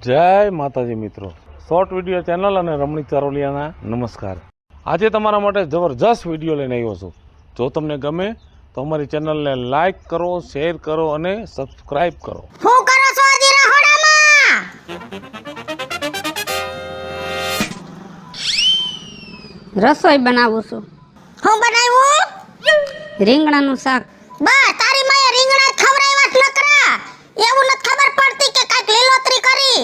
જય માતાજી મિત્રો, શોર્ટ વિડીયો ચેનલ અને રમણીક ચારોલિયાના નમસ્કાર। આજે તમારા માટે જબરજસ્ત વિડીયો લઈને આવ્યો છું। જો તમને ગમે તો અમારી ચેનલને લાઈક કરો, શેર કરો અને સબસ્ક્રાઇબ કરો। હું કરો છો હજી રહોડામાં? રસોઈ બનાવું છું। હું બનાવ્યું? રીંગણાનું શાક। બા તારી માએ રીંગણા ખવરાવ્યા જ નકરા, એવું નથી ખબર પડતી કે કાંઈક લીલોતરી કરી।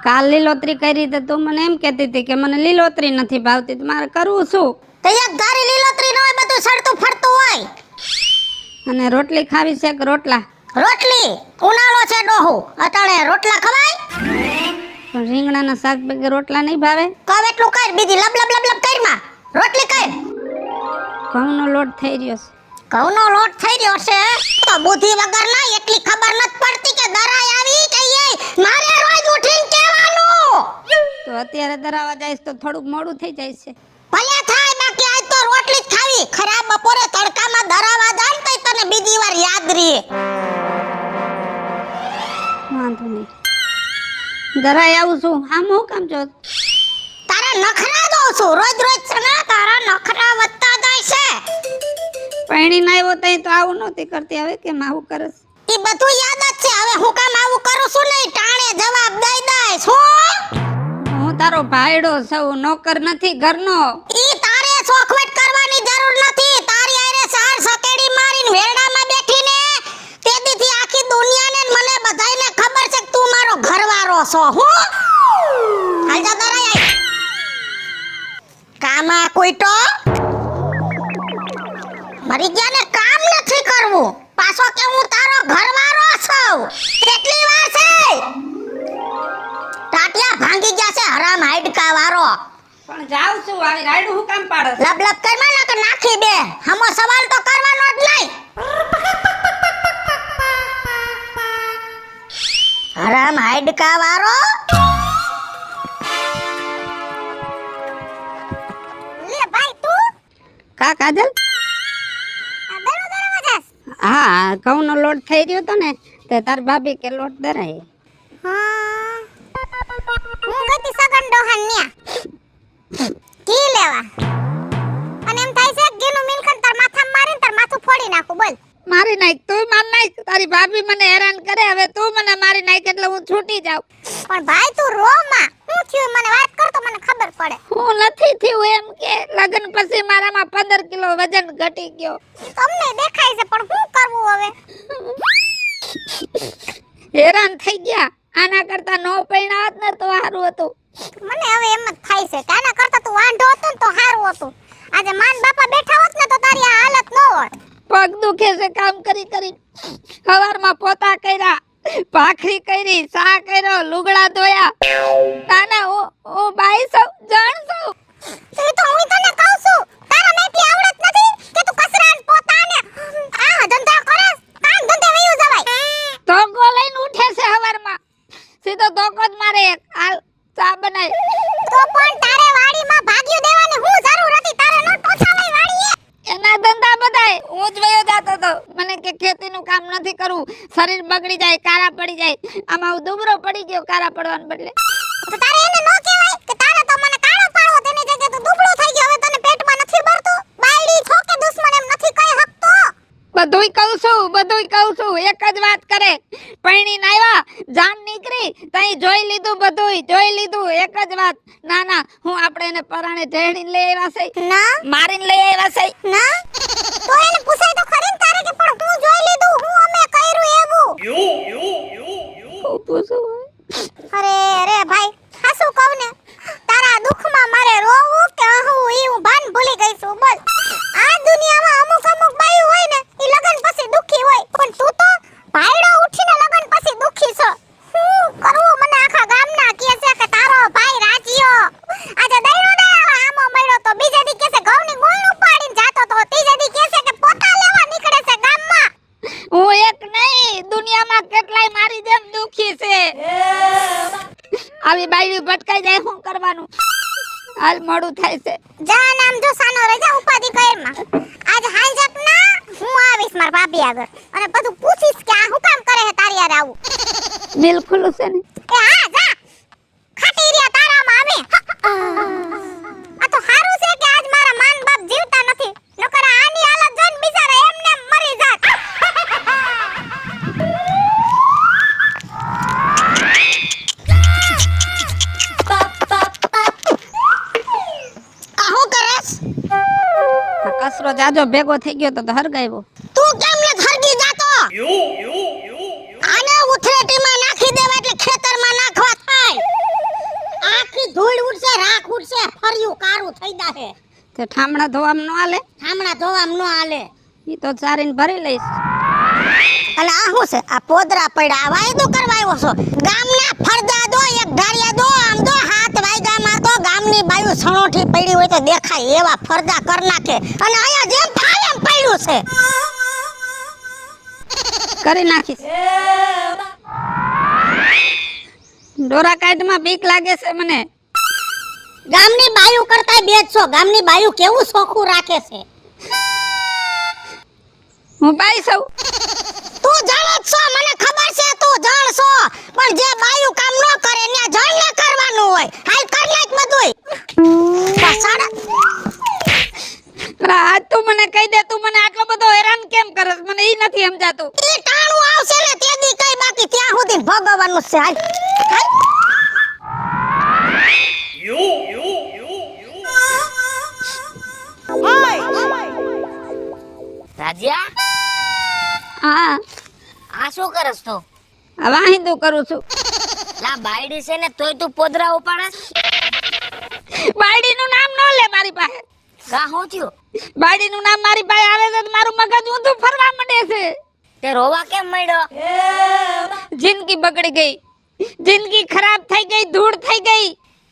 કાલ લીલોતરી કરી તો તું મને એમ કહેતી હતી કે મને લીલોતરી નથી ભાવતી, તો મારે કરવું શું? તે એક ધારી લીલોતરી ન હોય, બધું સડતું ફરતું હોય। અને રોટલી ખાવી છે કે રોટલા? રોટલી ઉનાળો છે ડોહુ, અટાણે રોટલા ખવાય? પણ રીંગણાના શાક ભેગે રોટલા નહીં ભાવે? કવ એટલું કર, બીજી લબ લબ લબ લબ કરમાં રોટલી કર। ઘઉંનો લોટ થઈ રહ્યો છે। ઘઉંનો લોટ થઈ રહ્યો છે તો બુદ્ધિ વગર ના એટલી ખબર નથી પડતી કે દરાઈ આવી કે એ મારે રોજ ઉઠીને કહેવાનું। તો અત્યારે દરાવા જઈશ તો થોડુંક મોડું થઈ જાય છે। ભલે થાય, બાકી આજ તો રોટલી જ ખાવી। ખરાબ બપોરે તડકામાં દરાવા જાય તો તને બીજી વાર યાદ રહે। વાંધો નહીં, દરાઈ આવું છું। આમ હું કામ છો? તારા નખરા દઉં છું, રોજ રોજ સના તારા નખરા વધતા જાય છે। પૈણીને આવ્યો તઈ તો આવું નહોતી કરતી, હવે કેમ આવું કરસ? ઈ બધું યાદ જ છે, હવે હું કામ આવું કરું છું નહીં, ટાણે જવાબ દઈ દઈશ। હું તારો ભાઈડો સૌ, નોકર નથી ઘરનો। ઈ તારે સોખવટ કરવાની જરૂર નથી। તારી આરે સાર સકેડી મારીને વેરડામાં બેઠીને તેદીથી આખી દુનિયાને મને બધાયને ખબર છે કે તું મારો ઘરવાળો છો। હું હાલ જા દરાઈ આય કામા કોઈટો મરી ગયા ને કામ નથી કરવું, પાછો કે હું તારો ઘરવાળો છું। કેટલી વાર છે? ટાટિયા ભાંગી ગયા છે હરામ હાડકા વાળો। પણ જાવ છું, આવી રાયડું હું કામ પાડસ? લબ લબ કરમાં ના કે નાખી દે, હમો સવાલ તો કરવાનો જ નહીં। હરામ હાડકા વાળો। લે ભાઈ તું કા કાજલ? બેનો દરવા જાસ? હા, ઘઉંનો લોટ થઈ રહ્યો તો ને તે તાર ભાભી કે લોટ દરાય। હા હું ગઈ સગન ડોહન ન્યા કી લેવા, અને એમ થાય છે ગીનું મિલકત તાર માથામાં મારીને તાર માથું ફોડી નાખું। બોલ મારી નાખ, તું માર નાખ। તારી ભાભી મને હેરાન કરે, હવે તું મને મારી નાખ એટલે હું છૂટી જાઉં। પણ ભાઈ તું રો માં, હું થયું મને વાત કર તો મને ખબર પડે। હું નથી થયું એમ કે, લગન પછી મારામાં 15 કિલો વજન ઘટી ગયો। તમને દેખાય છે પણ શું કરવું હવે? હેરાન થઈ ગયા, આના કરતા નો પૈણાત ને તો સારું હતું। મને હવે એમ જ થાય છે કે આના કરતા તું વાંઢો હતો ને તો સારું હતું। આજે માન બાપા બેઠા હોત ને તો તારી આ હાલત ન હોત। પગ દુખે છે કામ કરી કરી। સવારમાં પોતા કર્યા, ભાખરી કરી, ચા કર્યો, લુગડા ધોયા। નાના હું બાઈ સૌ જાણ છું। તે તો હું તને કહું છું, તારા મેથી આવડત નથી કે તું કસરાન પોતાને આ ધંધા કરસ? કામ ધંધે વયું જવાય। ધોકો લઈને ઉઠે છે સવારમાં, સીધો ધોકો જ મારે એક। હાલ ચા બનાય। તો પણ તારે વાડીમાં ભાગ્યું દેવાની હું જરૂર હતી? તારે ન ટોચાવાય વાડીએ? એના ધંધા બધાય હું જ વયો જાતો તો। મને કે ખેતીનું કામ નથી કરવું, શરીર બગડી જાય, કાળા પડી જાય। આમાં હું દુબળો પડી ગયો કાળા પડવાને બદલે। તો તારે એને ન કહેવાય કે તારે તો મને કાળો પાડવો, તેની જગ્યાએ તું દુબળો થઈ ગયો, હવે તને પેટમાં નથી ભરતું? બાયડી છો કે દુશ્મન એમ નથી કહી શકતો? બધુંય કહું છું, બધુંય કહું છું, એક જ વાત કરે। પૈણીને આવ્યા, જાન નીકળી તઈ જોઈ લીધું, બધુંય જોઈ લીધું, એક જ વાત। ના ના, હું આપણે એને પરાણે ઢેણીને લઈ આવ્યા છે, ના મારીને લઈ આવ્યા છે। ના તો એને પૂછાય તો ખરી ને તારે કે પણ હું જોઈ લીધું, હું અમે કર્યું એવું? હું પૂછું? અરે અરે ભાઈ, હાસુ કહું ને, તારા દુખમાં મારે રોવું કે હું ઈ હું ભાન ભૂલી ગઈ છું। બોલ, આ દુનિયામાં અમુક અમુક બાયું હોય ને ઈ લગન પછી દુખી હોય, પણ તું તો ભાઈડો ઉઠીને લગન પછી દુખી છો। શું કરવું? મને આખા ગામના કહે છે કે તારો ભાઈ રાજીયો આજે દઈનો દયા આમો મળ્યો તો બીજે દી કહે છે ઘઉંની ગોળ ઉપાડીને જાતો તો, ત્રીજે દી કહે છે કે પોતા લેવા નીકળે છે ગામમાં। હું એક નહીં, દુનિયામાં કેટલાય મારી જેમ દુખી છે। આવી બાયડી ભટકાઈ જાય, શું કરવાનું? હાલ મોડું થાય છે। જા નામ જો સાનો રજા ઉપાધિ કરમાં આજ હાંજક ના હું આવીશ માર ભાભી આગળ અને બધું પૂછીશ કે આ હું કામ કરે હે તારી યાર આવું। બિલકુલ છે ને? એ હા જા। આ તો હારું છે કે આજ મારા માન બાપ જીવતા નથી, નકર આની હાલત જોઈને બિચારા એમને એમ મરી જાત. આ હું કરસ? આ કચરો જાજો ભેગો થઈ ગયો તો હરગાવ્યો. તું કેમ ને હરગી જાતો? આને ઉથરેટીમાં નાખી દેવા એટલે ખેતરમાં નાખવા થાય. આખી ધૂળ ઉડશે, રાખ ઉડશે, ફર્યું કારું થઈ જાહે. તે ઠામણા ધોવામ ન આલે, ઠામણા ધોવામ ન હાલે. ઈ તો ચારીને ભરી લઈશ. અલે આ શું છે? આ પોદરા પડ્યા, આ વાયદો કરવા આવ્યો છો? ગામના ફરદા દો, એક ઢાળિયા દો, આમ દો. 7 વાગ્યામાં તો ગામની બાયું સણોઠી પડી હોય તો દેખાય એવા ફરદા કર નાખે, અને અહીંયા જેમ ફાવે એમ પડ્યું છે. કરી નાખીશ. ડોરા કાઢમાં બીક લાગે છે મને. ગામની બાયું કરતા બેસો. ગામની બાયું કેવું સોખું રાખે છે. હું બાઈ સૌ. તું જાણે જ છો, મને ખબર છે તું જાણ છો, પણ જે બાયું કામ ન કરે ને જણ ન કરવાનું હોય. હાલ કર નાખ બધુંય. પાછળ આજ તું મને કહી દે, તું મને આટલો બધો હેરાન કેમ કરસ? મને ઈ નથી સમજાતું. ઈ ટાણું આવશે ને તે દી કઈ, બાકી ત્યાં સુધી ભગવાનું છે. હાલ હાલ. રાજીયા, હા, આ શું કરસ તો? હવે હિન્દુ કરું છું. લા બાયડી છે ને તોય તું પોદરા ઉપાડસ? બાયડીનું નામ ન લે મારી પાસે. કા હું થયું? બાયડીનું નામ મારી પાસે આવે છે તો મારું મગજ ઊંધું ફરવા માંડે છે. તે રોવા કેમ માંડ્યો? જિંદગી બગડી ગઈ, જિંદગી ખરાબ થઈ ગઈ, ધૂળ થઈ ગઈ.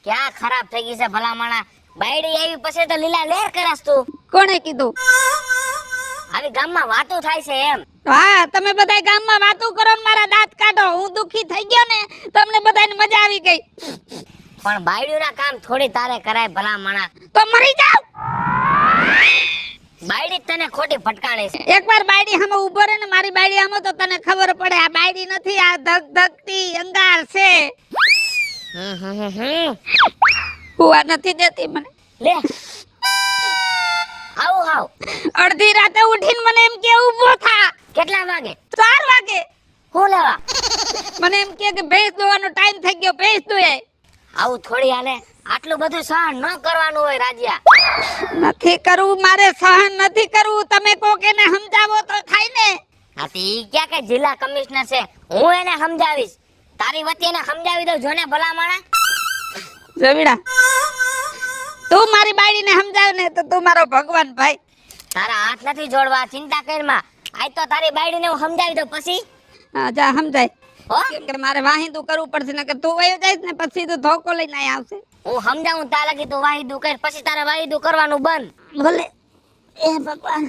ક્યાં ખરાબ થઈ ગઈ છે ભલા માણા? બાયડી આવી પછી તો લીલા લેર કરસ તું. કોણે કીધું? આવી ગામમાં વાતો થાય છે એમ? હા, તમે બધા ગામમાં વાતો કરો ને મારા દાંત કાઢો. હું દુખી થઈ ગયો ને, તમને બધાને મજા આવી ગઈ. પણ બાયડીના કામ થોડી તારે કરાય ભલા માણા. તો મરી જાવ. બાયડી જ તને ખોટી ફટકારે છે. એકવાર બાયડી સામે ઊભો રહે ને, મારી બાયડી સામે, તો તને ખબર પડે આ બાયડી નથી, આ ધક ધકતી અંગાર છે. હુવા નથી દેતી મને. લે આવ આવ. અડધી રાતે ઉઠીને મને એમ કે ઊભો થા. કેટલા વાગે? 4 વાગે. હું લેવા? મને એમ કે ભેંસ દોવાનો ટાઈમ થઈ ગયો, ભેંસ દોય. આવું થોડી હાલે. આટલું બધું સહન ન કરવાનું હોય રાજીયા. નથી કરવું, મારે સહન નથી કરવું. તમે કોક એને સમજાવો તો થાય ને. આથી ઈ ક્યાં કે જિલ્લા કમિશનર છે, હું એને સમજાવીશ. તારી વતી એને સમજાવી દઉં જોને ભલા માણા. જવીડા, તું મારી બાયડીને સમજાવ ને તો તું મારો ભગવાન ભાઈ. તારા હાથ નથી જોડવા, ચિંતા કરમાં. આજ તો તારી બાયડીને હું સમજાવી દઉં પછી. હા, જા સમજાય. હો કેમ કે મારે વાહિંદુ કરવું પડશે, નકર તું વયો જઈશ ને પછી તો ધોકો લઈને આયા આવશે. હું સમજાવું તાર લગી તું વાહિદું કર, પછી તારે વાહિદું કરવાનું બંધ. ભલે. એ ભગવાન.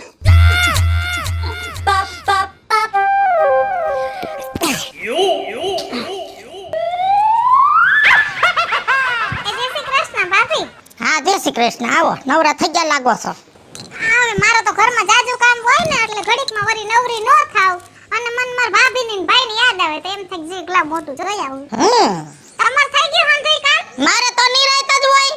જય શ્રી કૃષ્ણ ભાભી. હા, જય શ્રી કૃષ્ણ. આવો, નવરા થઈ ગયા લાગો છો. હવે મારો તો ઘરમાં જાજુ કામ હોય ને, એટલે ઘડીકમાં વરી નવરી ન થાવ, અને મન માર ભાભીની ને ભાઈની યાદ આવે તો એમ થાય જે એકલા મોટું જોઈ આવું. તમાર થઈ ગયું હંધઈ કામ? મારે તો નિરાયત જ હોય.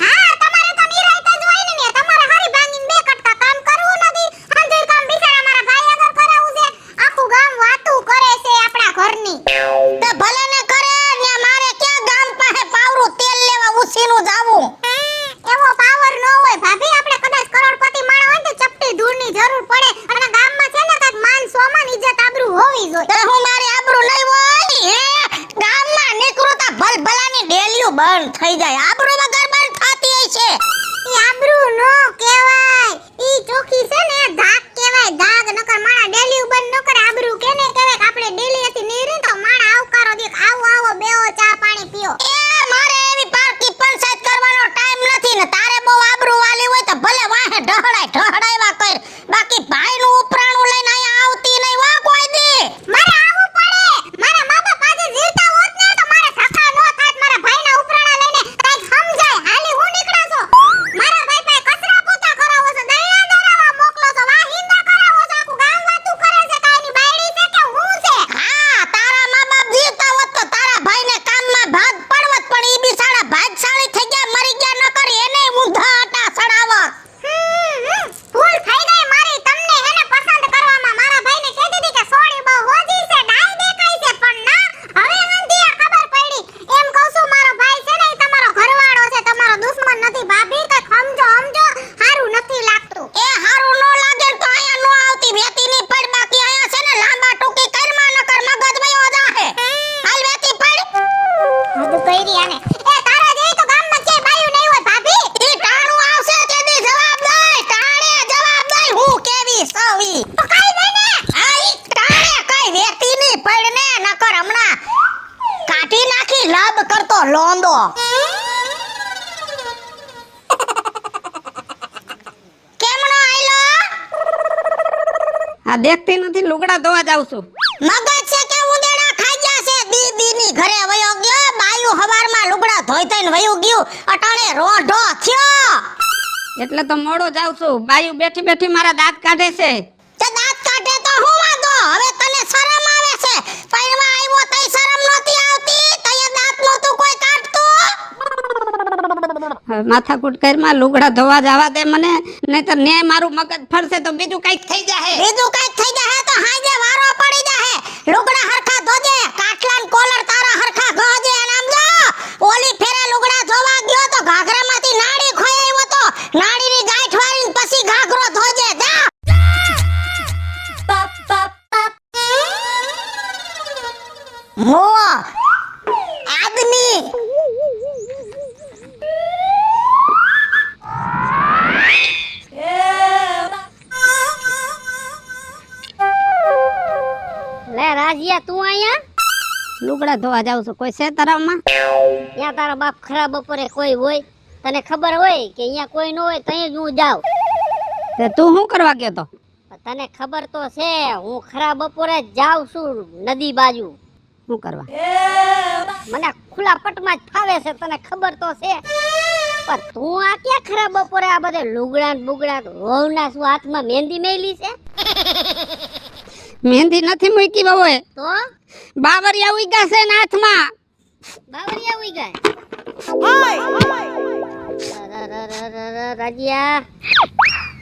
હા, તમારે તો નિરાયત જ હોય ને. તમારે હારી ભાંગીને બે કટકા કામ કરવું નથી. હંધઈ કામ બિચારા મારા ભાઈ આગળ કરાવું છે. આખું ગામ વાતું કરે છે આપણા ઘરની. તો ભલે ને કરે ને, મારે ક્યાં ગામ પાસે પાવરું તેલ લેવા ઉસીનું જાવું. એવો પાવર ન હોય ભાભી. આપણે કદાચ કરોડપતિ માણસ હોય તો ચપટી ધૂળની જરૂર પડે, અને ગામમાં છે ને કાક માન સોમાન ઇજ્જત આબરૂ હોવી જોઈએ. તો હું મારી આબરૂ નહીં હોય હે? ગામમાં નીકળુતા ભલભલાની ડેલીઓ બંધ થઈ જાય. આબરૂ વગર બંધ થતી હોય છે. ઈ આબરૂ નો કહેવાય, ઈ ચોખી છે ને ધાક કહેવાય, ધાગ. નકર માણા ડેલીઓ બંધ ન કરે. આબરૂ કેને કહેવાય કે આપણે ડેલી હતી નીરી તો માણા આવકારો દે, આવો આવો બેઓ ચા પાણી પીઓ. એ મારે એવી પાર્ટી પંચાયત કરવાનો ટાઈમ નથી ને. તારે બહુ આબરૂ વાલી હોય તો ભલે વાહે ઢહડાયવા કર, બાકી ભાઈનું ઉપરાણું લઈને અહીંયા આવતી નહીં. વા કોઈ દી મારે આવવું પડે. મારા મા બાપ આજે જીવતા હોત ને તો મારે ધક્કા ન થાત મારા ભાઈના ઉપરાણા લઈને. કાઈ લોંદો. કેમનો આયલો? આ દેખતી નથી લુગડા ધોવા જાઉં છું. મગજ છે કે ઉંદેડા ખાઈ ગયા છે? દીદીની ઘરે વયો ગયો, બાયું હવારમાં લુગડા ધોઈ ધોઈને વયું ગયું, અટાણે રોઢો થયો. એટલે તો મોડો જાઉં છું. બાયું બેઠી બેઠી મારા દાંત કાઢે છે. તે દાંત કાઢે તો હું વાંધો? હવે તને શરમ આવે છે? પૈણવા આવ્યો તઈ શરમ નહોતી આવતી? તઈએ દાંત નહોતું કોઈ કાઢતું? હવે માથાકૂટ કરમાં લુગડા ધોવા જવા દે મને, નહીતર ને મારું મગજ ફરશે તો બીજું કઈક થઈ જાહે. બીજું કઈક થઈ જાહે તો હાંજે વારો પડી જાહે. લુગડા હરખા ધોજે, કાટલાન કોલર તારા હરખા ગોજે. અને આમ જો ઓલી ફેરે લુગડા ધોવા ગયો તો ઘાઘરામાંથી નાડી ખોઈ આવ્યો તો નાડીની ગાંઠ વાળીને પછી ઘાઘરો ધોજે. જા મો આદમી લે રાજિયા તું અહીંયા લુગડા ધોવા જાઉં છું. કોઈ છે તરાવમાં? ત્યાં તારા બાપ ખરાબ બપોરે કોઈ હોય તને ખબર હોય કે અહીંયા કોઈ ન હોય તઈ જ હું જાઉં. તે તું શું કરવા ગયો તો? તને ખબર તો છે હું ખરાબ બપોરે જાઉં છું નદી બાજુ. શું કરવા? મને ખુલ્લા પટમાં જ ફાવે છે, તને ખબર તો છે. પણ તું આ ક્યાં ખરાબ બપોરે આ બધે લુગડા ને બુગડા વહુના શું હાથમાં મહેંદી મેલી છે? મહેંદી નથી મૂકી બહુએ, તો બાવરિયા ઉગ્યા છે ને હાથમાં. બાવરિયા ઉઈ ગયા. રાજિયા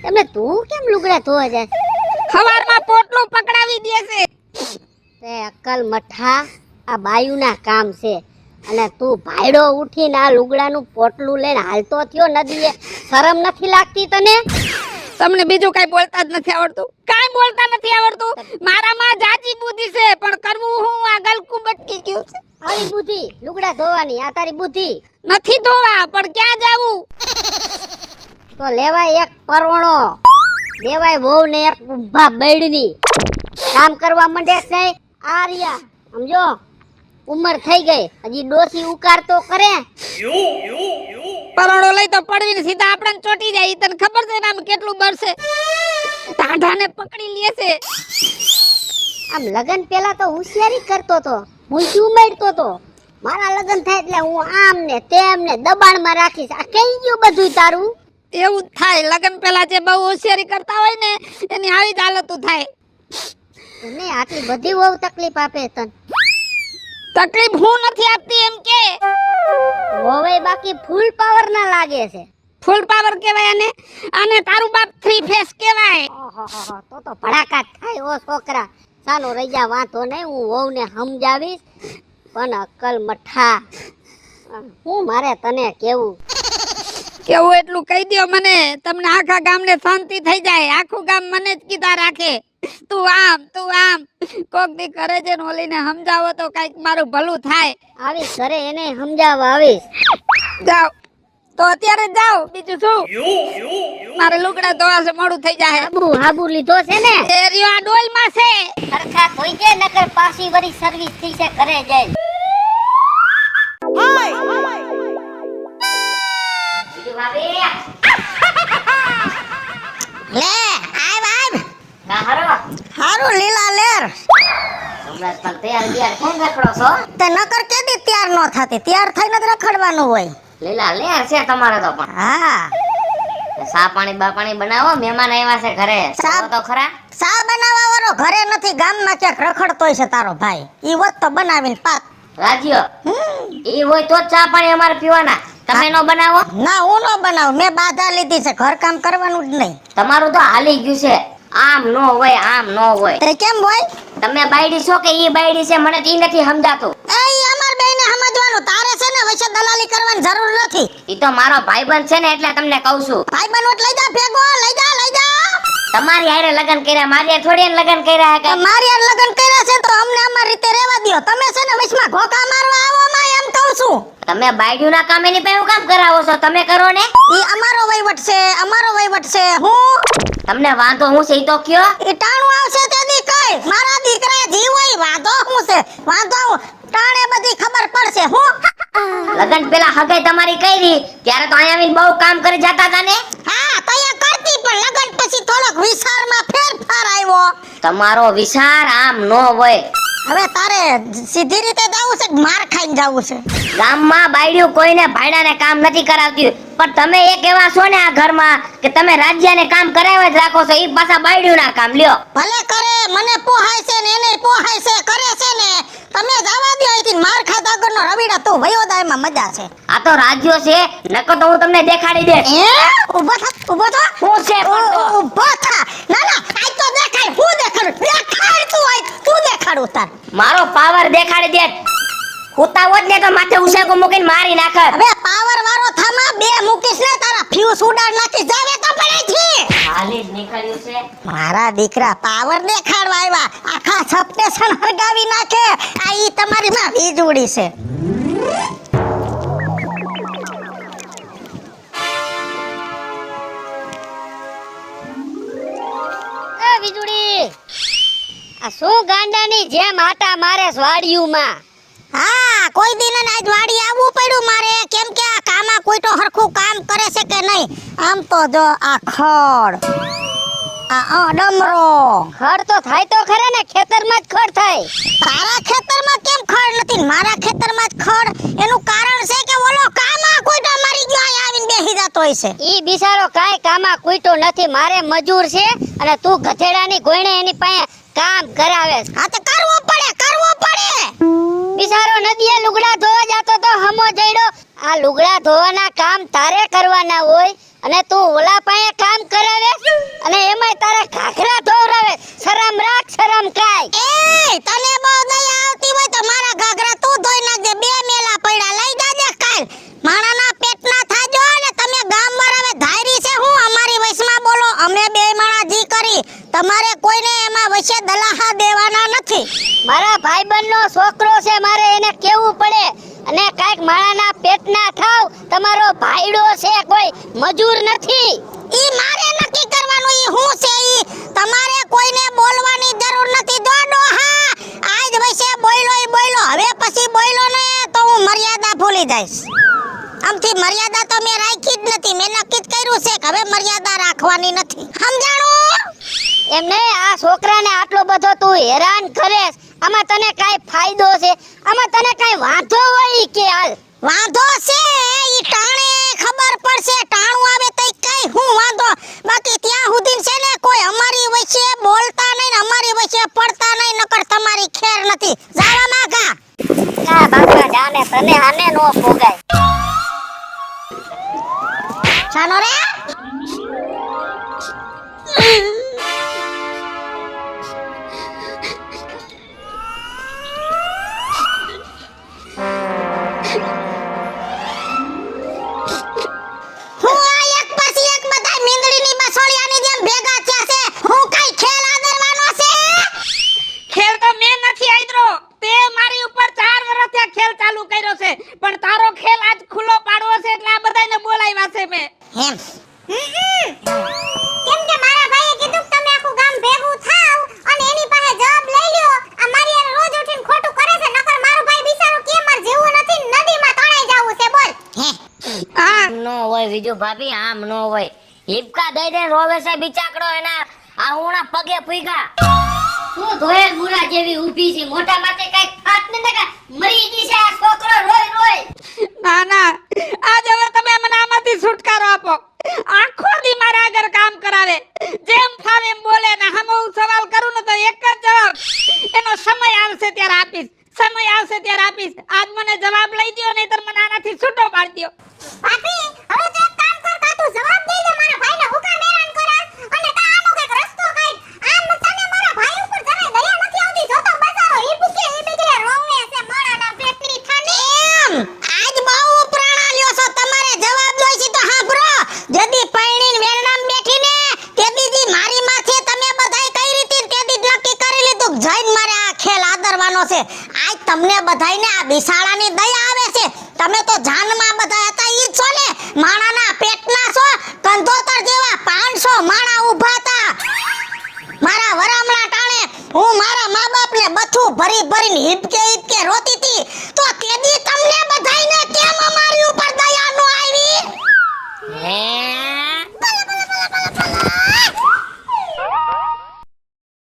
તમે તું કેમ લુગડા ધોવા જાય? સવારમાં પોટલું પકડાવી દે છે. તે અક્કલ મઠા આ બાયુના કામ છે અને તું ભાયડો ઉઠીને આ લુગડાનું પોટલું લઈને હાલતો થયો નદીએ. શરમ નથી લાગતી તને? તમને બીજું કઈ બોલતા જ નથી આવડતું? કાઈ બોલતા નથી આવડતું? મારામાં જાજી બુદ્ધિ છે પણ કરવું હું આ ગલકું બટકી ગયું છે. આવી બુદ્ધિ લુગડા ધોવાની આ તારી બુદ્ધિ નથી ધોવા પણ ક્યાં જાવું? તો લેવાય એક પરવણો, દેવાય વહુ ને એક ઊભા બૈડની. કામ કરવા માંડે છે આર્યા, સમજો ઉંમર થઈ ગઈ હજી ડોસી ઉકાર તો કરે. પરોડો લઈ તો પડવીને સીધા આપણને ચોટી જાય. તને ખબર છે ને આમ કેટલું બરસે? ટાઢાને પકડી લે છે. આમ લગન પેલા તો હોશિયારી કરતો તો, મૂંચી ઉમેરતો તો. મારા લગન થાય એટલે હું આમ ને તેમ ને દબાણમાં રાખીશ. આ કઈ ગયું બધું તારું? એવું જ થાય. લગન પહેલા જે બહુ હોશિયારી કરતા હોય ને એની આવી જ હાલતું થાય. તને આટલી બધી બહુ તકલીફ આપે તને? તકલીફ હું નથી આપતી એમ કે. હવે બાકી ફૂલ પાવર ના લાગે છે. ફૂલ પાવર કહેવાય અને અને તારું બાપ થ્રી ફેસ કહેવાય. ઓહોહો, તો ભડાકા થાય ઓ છોકરા. ચાલો રહી જા, વાંધો નહીં, હું વહુને સમજાવીશ. પણ અક્કલ મઠા હું મારે તને કેવું કેવું એટલું કહી દ્યો મને. તમને આખા ગામને શાંતિ થઈ જાય. આખું ગામ મને જ કીધા રાખે તું આમ તું આમ. કોક દી કરે છે ને ઓલીને સમજાવો તો કઈક મારું ભલું થાય. આવીશ ઘરે એને સમજાવવા આવીશ. જાઓ તો અત્યારે જ જાઓ, બીજું શું? મારે લુગડા ધોવા છે, મોડું થઈ જાય. હાબુ લીધો છે ને? એ રહ્યો આ ડોલમાં છે. સરખા ધોઈ દે નકર પાછી વળી સર્વિસ થઈ છે ઘરે જઈ. બીજું ભાભી લે આવ આવ. ના હારો હારું લીલા લેર. હમણાં પણ તૈયાર કોણ રખડો છો? તે નકર કેદી તૈયાર નો થાતી? તૈયાર થઈને જ રખડવાનું હોય. લીલા લેર છે તમારે તો. પણ હા સા પાણી બા પાણી બનાવો, મહેમાન આવ્યા છે ઘરે. સા તો ખરા સા બનાવવા વાળો ઘરે નથી, ગામમાં ક્યાંક રખડતોય છે તારો ભાઈ. ઈ વત તો બનાવીને પાક. રાજ્યો ઈ હોય તો જ ચા પાણી અમારે પીવાના. તમે નો બનાવો? ના હું નો બનાવું, મેં બાધા લીધી છે, ઘર કામ કરવાનું જ નહીં. તમારું તો હાલી ગયું છે. આમ નો હોય આમ નો હોય. તે કેમ હોય? તમે બાયડી છો કે ઈ બાયડી છે મને ઈ નથી સમજાતું. એ ઈ અમાર બેયને સમજવાનું. તારે છે ને વચ્ચે દલાલી કરવાની જરૂર નથી. ઈ તો મારો ભાઈબંધ છે ને એટલે તમને કહું છું. ભાઈ બનવટ લઈ જા ભેગો, લઈ જા લઈ જા. તમારી હારે લગન કર્યા, મારી હારે થોડી લગન કર્યા હે. મારી હારે લગન કર્યા છે તો અમને અમાર રીતે રહેવા દ્યો. તમે છે ને વચમાં ઘોકા મારવા આવો માં એમ કહું છું. તમે બાયડીયું ના કામ એની પાસે કામ કરાવો છો? તમે કરો ને. ઈ અમારો વહીવટ છે, અમારો વહીવટ છે. હું તમને વાંધો હું છે ઈ તો કયો. ઈ ટાણું આવશે તે દી કઈ મારા દીકરા જીવ હોય. વાંધો હું છે? વાંધો ટાણે બધી ખબર પડશે. હું લગન પેલા હગાઈ તમારી કરી ત્યારે તો અહીંયા આવીને બહુ કામ કરી જતા હતા ને. હા તો એ કરતી પણ લગન પછી થોડોક વિચારમાં ફેરફાર આવ્યો. તમારો વિચાર આમ નો હોય. હવે તારે સીધી રીતે જાવું છે કે માર ખાઈને જાવું છે? ગામમાં બાયડીઓ કોઈને ભાડાને કામ નથી કરાવતી, પણ તમે એક એવા છો ને આ ઘરમાં કે તમે રાજ્યને કામ કરાવ્યા જ રાખો છો. ઈ પાછા બાયડીઓના કામ લ્યો. ભલે કરે, મને પોહાય છે ને એને પોહાય છે, કરે છે ને. તમે જવા દો અહીંથી, માર ખાધા આગળનો રવીડા તું વયોદાયમાં મજા છે. આ તો રાજ્યો છે, નકર તો હું તમને દેખાડી દે. ઊભો થા, ઊભો થા. શું છે પણ તો? ઊભો થા. ના ના, આજ તો દેખાડ. હું દેખાડું? દેખાડ તું આજ. તું દેખાડ ઉતાર. મારો પાવર દેખાડી દે. હોતા હોત ને તો માથે ઉસેકો મૂકીને મારી નાખત. હવે પાવર વાળો થામા બે મૂકીશ ને તારા ફ્યુઝ ઉડાડ નાખીશ. જાવે તો પડે છે. હાલી જ નીકળ્યું છે. મારા દીકરા પાવર દેખાડવા આવ્યા, આખા સબસ્ટેશન હરગાવી નાખે. આ ઈ તમારી માં વીજળી છે. એ વીજળી, આ શું ગાંડાની જેમ આટા મારે વાડિયુંમાં? હા, કોઈ દિન ને આજ વાડી આવવું પડ્યું મારે, કેમ કે આ કામા કોઈ તો હરખું કામ કરે છે કે નહીં. આમ તો જો આ ખડ, આ ડમરો. ખડ તો થાય તો ખરે ને, ખેતરમાં જ ખડ થાય. તારા ખેતરમાં કેમ ખડ નથી ને મારા ખેતરમાં જ ખડ? એનું કારણ છે કે ઓલો કામા કોઈ તો મારી ગયો અહીં આવીને બેસી જતો હોય છે. ઈ બિચારો કાઈ કામા કૂટો નથી, મારે મજૂર છે અને તું ગધેડાની ગોયણે એની પાસે કામ કરાવે છે. હા તો કરવો પડે, કરવો પડે. બિચારો નદીએ લુગડા ધોવા જાતો તો હમો જઈડો. આ લુગડા ધોવાના કામ તારે કરવાના હોય અને તું ઓલા પાસે કામ કરાવે અને એમાંય તારે ઘાઘરા ધોવરાવે. શરમ રાખ, શરમ કાય. એ તને બહુ દયા આવતી હોય તો મારા ઘાઘરા તું ધોઈ નાખજે. બે મેલા પડ્યા લઈ જાજે કાલ. માણાના પેટના થાજો ને તમે ગામવાળા હવે ધાયરી છે હું અમારી વયસમાં બોલો. અમે બે માણા જી કરી, તમારે કોઈને એમાં વચ્ચે દલાહા દેવાના નથી. મારા ભાઈબંધનો છોકરો છે, મારે એને કેવું પડે. અને કાઈક માણાના પેટના થાવ, તમારો ભાઈડો છે, કોઈ મજૂર નથી. ઈ મારે નક્કી કરવાનું. ઈ હું છે ઈ તમારે કોઈને બોલવાની જરૂર નથી. દોડો હા, આજ વયસે બોયલો ઈ બોયલો. હવે પછી બોયલો ને તો હું મર્યાદા ભૂલી જઈશ. આમથી મર્યાદા તો મેં રાખી જ નથી. મેં નક્કી જ કર્યું છે કે હવે મર્યાદા રાખવાની નથી. સમજાણું? એમને આ છોકરાને આટલો બધો તું હેરાન કરેસ, આમાં તને કાઈ ફાયદો છે? આમાં તને કાઈ વાંધો હોય કે? હાલ વાંધો છે ઈ ટાણે ખબર પડશે. ટાણું આવે તઈ કઈ હું વાંધો. બાકી ત્યાં સુધી છે ને કોઈ અમારી વચ્ચે બોલતા નહીં ને અમારી વચ્ચે પડતા નહીં, નકર તમારી ખેર નથી. જાવા માંગા. આ બાપા જાને તને આને નો પોગાય. ચાલો રે. હું આ એક પછી એક બધાય મીંદડીની બસોળિયાની જેમ ભેગા થયા છે. હું કઈ ખેલ આદરવાનો છે? ખેલ તો મેં નથી આદરો. તે મારી ઉપર 4 વર્ષથી આ ખેલ ચાલુ કર્યો છે, પણ તારો ખેલ આજ ખુલ્લો પાડવો છે એટલે આ બધાયને બોલાવ્યા છે મેં. હેમ. કેમ કે મારા ભાઈએ કીધું કે તમે આખું ગામ ભેગું થાવ અને એની પાસે જવાબ લઈ લ્યો. આ મારી યાર રોજ ઉઠીને ખોટું કરે છે, નકર મારો ભાઈ બિચારો કે માર જેવું નથી, નદીમાં તણાઈ જાવું છે. બોલ. હે. આમ નો હોય વિજુ ભાભી, આમ નો હોય. હિપકા દઈ દે રોવે છે બિચાકડો એના આ ઉણા પગે ફૂઈગા. તું ધોયેલ મુરા જેવી ઊભી છે, મોટા માથે કાઈ ખાત ન નકા મરી ગઈ છે આ છોકરો રોય રોય. ના ના, આજ હવે તમે મને આમાંથી છુટકારો આપો. આખો દી મારા આગળ કામ કરાવે, જેમ ફાવે એમ બોલે ને હમ હું સવાલ કરું ને તો એક જ જવાબ. એનો સમય આવશે ત્યારે આપીશ, સમય આવશે ત્યારે આપીશ. આજ મને જવાબ લઈ દ્યો, નહીતર મને આનાથી છૂટો પાડી દ્યો. ભાભી, હવે તો એક કામ કર, કા તું જવાબ દઈ દે મારા ભાઈને. હું કામ હેરાન કરાસ અને કા આનો કઈક રસ્તો કાઢ. આમ તને મારા ભાઈ ઉપર જરાય દયા નથી આવતી. જો તો બચારો હિબકે હિબકે રોવે છે માણાના પેટની થાની. એમ આજ બહુ પ્રાણા લ્યો છો. તમારે જવાબ દોઈસી તો હાંભળો. જદી પૈણીન વેરણામ બેઠીને તેદી જી મારી માથે તમે બધાય કઈ રીતે તેદી નક્કી કરી લીધું કે જઈને મારે આ ખેલ આદરવાનો છે. આજ તમને બધાયને આ બિસાડાની દયા આવે છે. તમે તો જાનમાં બધા હતા ઈ છો ને, માણાના પેટના છો. કંધોતર જેવા 500 માણા ઊભા હતા મારા વરામણા ટાણે. હું મારા મા બાપને બથું ભરી ભરીને હિપકે હિપકે રોતી હતી. તો તેદી તમને બધાયને